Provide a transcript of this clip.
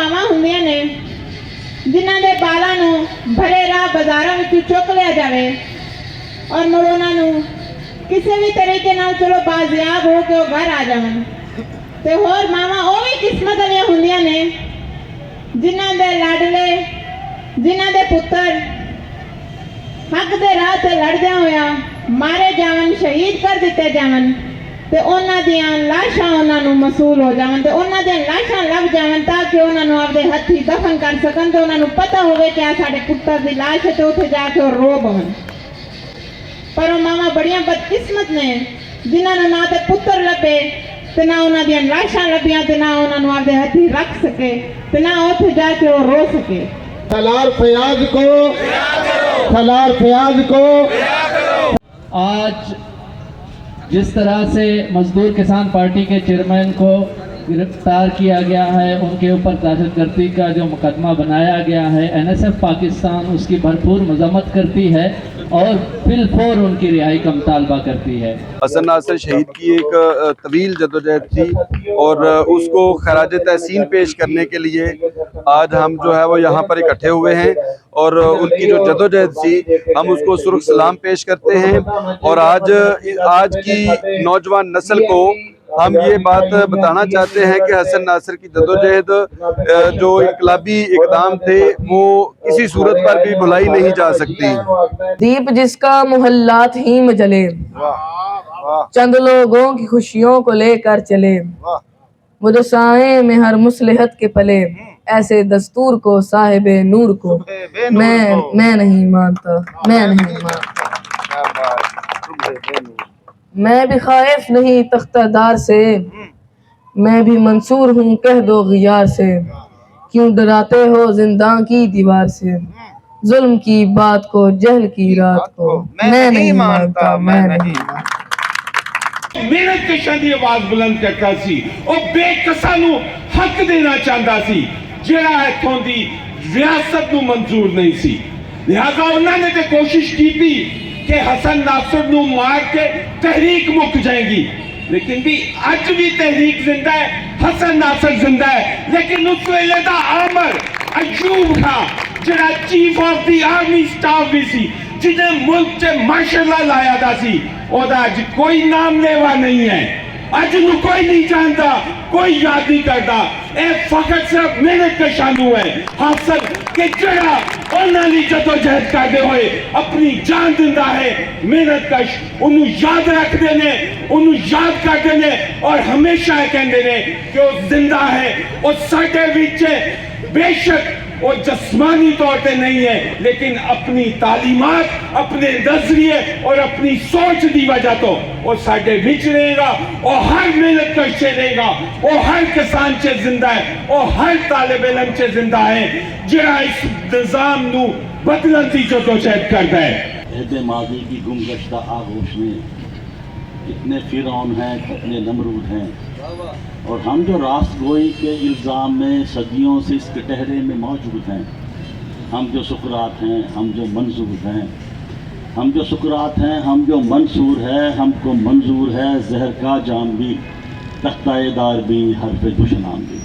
ਮਾਵਾਂ ਹੁੰਦੀਆਂ ਨੇ ਜਿਨ੍ਹਾਂ ਦੇ ਬਾਲਾਂ ਨੂੰ ਭਰੇ ਰਾਹ ਬਾਜ਼ਾਰਾਂ ਵਿੱਚੋਂ ਚੁੱਕ ਲਿਆ ਜਾਵੇ ਔਰ ਮੁੜ ਉਹਨਾਂ ਨੂੰ ਕਿਸੇ ਵੀ ਤਰੀਕੇ ਨਾਲ ਚਲੋ ਬਾਜ਼ਿਆਬ ਹੋ ਕੇ ਉਹ ਘਰ ਆ ਜਾਵਣ। ਤੇ ਹੋਰ ਮਾਵਾਂ ਉਹ ਵੀ ਕਿਸਮਤ ਵਾਲੀਆਂ ਹੁੰਦੀਆਂ ਨੇ ਜਿਨ੍ਹਾਂ ਦੇ ਲਾਡਲੇ, ਜਿਨ੍ਹਾਂ ਦੇ ਪੁੱਤਰ ਹੱਕ ਦੇ ਰਾਹ ਤੇ ਲੜਦਿਆਂ ਹੋਇਆ ਮਾਰੇ ਜਾਵਣ, ਸ਼ਹੀਦ ਕਰ ਦਿੱਤੇ ਜਾਵਣ ਤੇ ਉਹਨਾਂ ਦੀਆਂ ਲਾਸ਼ਾਂ ਉਹਨਾਂ ਨੂੰ ਮਸੂਲ ਹੋ ਜਾਵਣ ਤੇ ਉਹਨਾਂ ਦੀਆਂ ਲਾਸ਼ਾਂ ਲੱਭ ਜਾਵਣ ਤਾਂ ਕਿ ਉਹਨਾਂ ਨੂੰ ਆਪਦੇ ਹੱਥੀਂ ਦਫਨ ਕਰ ਸਕਣ ਤੇ ਉਹਨਾਂ ਨੂੰ ਪਤਾ ਹੋਵੇ ਕਿ ਆ ਸਾਡੇ ਪੁੱਤਰ ਦੀ ਲਾਸ਼ ਹੈ ਤੇ ਉੱਥੇ ਜਾ ਕੇ ਉਹ ਰੋ ਪਵਣ। ਪਰ ਉਹ ਮਾਵਾਂ ਬੜੀਆਂ ਬਦਕਿਸਮਤ ਨੇ ਜਿਨ੍ਹਾਂ ਨੂੰ ਨਾ ਤੇ ਪੁੱਤਰ ਲੱਭੇ ਤੇ ਨਾ ਉਹਨਾਂ ਦੀਆਂ ਲਾਸ਼ਾਂ ਲੱਭੀਆਂ ਤੇ ਨਾ ਉਹਨਾਂ ਨੂੰ ਆਪਦੇ ਹੱਥੀਂ ਰੱਖ ਸਕੇ ਤੇ ਨਾ ਉੱਥੇ ਜਾ ਕੇ ਉਹ ਰੋ ਸਕੇ। सलार फयाज को, सलार फयाज को। आज जिस तरह से मजदूर किसान पार्टी के चेयरमैन को गिरफ्तार किया गया है, उनके ऊपर दहशतगर्दी का जो मुकदमा बनाया गया है, NSF पाकिस्तान उसकी भरपूर मजम्मत करती है और बिलफौर उनकी रिहाई का मुतालबा करती है। हसन नासिर शहीद की एक तवील जदोजहद थी और उसको खराज तहसीन पेश करने के लिए आज हम जो है वो यहाँ पर इकट्ठे हुए हैं और उनकी जो जदोजहद थी हम उसको सुर्ख सलाम पेश करते हैं। और आज की नौजवान नस्ल को हम ये बात बताना चाहते हैं कि हसन नासिर की जदोजहद जो इनकलाबी इकदाम थे वो किसी सूरत पर भी भुलाई नहीं जा सकती। दीप जिसका मोहल्लात ही में जले, चंद लोगों की खुशियों को लेकर चले, वो जो साए में हर मुसलहत के पले, ऐसे दस्तूर को साहिबे नूर को मैं नहीं मानता, मैं नहीं मानता। मैं भी खाइफ नहीं तख्तादार से, मैं भी मंसूर हूँ कह दो गियार से, क्यों डराते हो जिंदा की दीवार से, जुल्म की बात को जहल की रात को मैं नहीं मानता, मैं नहीं मानता। मेहनत कशां दी आवाज बुलंद करता सी और बेकसां नूं हक देना चाहता सी जिहड़ा इत्थों दी रियासत नूं मंजूर नहीं सी। लिहाजा उन्हां ने ते कोशिश कीती कि हसन नासिर नूं मार के तहरीक मुक जाएगी, लेकिन भी अज भी तहरीक जिंदा है, हसन नासिर जिंदा है। लेकिन उस वेले दा आमर अयूब खां जिहड़ा chief of the army staff भी सी, जिन्हें मुल्क च मार्शल लॉ लाया दा सी, ओदा अज कोई नाम लेवा नहीं है। अज नूं कोई नहीं जानता, कोई याद नहीं करता। ए फकत सिर्फ मेहनत कशां नूं है हासिल कि जिहड़ा उन्हां दी जदोजहद करदे होए अपनी जान दिंदा है। मेहनत कश उन्होंने याद रखते ने, उन्होंने याद करते ने और हमेशा कहते ने कि वो जिंदा है, वो साडे विच है। बेशक वो जस्मानी तौर पे नहीं है, लेकिन अपनी तालीमात, अपने नजरिए और अपनी सोच की वजह तो वो साडे विच रहेगा, और हर मेहनत कश रहेगा, वो हर किसान च जिंदा है, वो हर तालिब इल्म च जिंदा है जिहड़ा इस निजाम नूं बदलन की जदोजहद करता है। अहद मादी की गुमगश्ता आगोश में कितने फिरौन हैं, कितने नमरूद हैं, और हम जो रास्त गोई के इल्ज़ाम में सदियों से इस कटहरे में मौजूद हैं, हम जो सुकरात हैं, हम जो मंजूर हैं, हम जो सुकरात हैं, हम जो मंसूर है, हमको मंजूर है जहर का जाम भी, तख्ताएदार भी, हर्फ दुशनाम भी।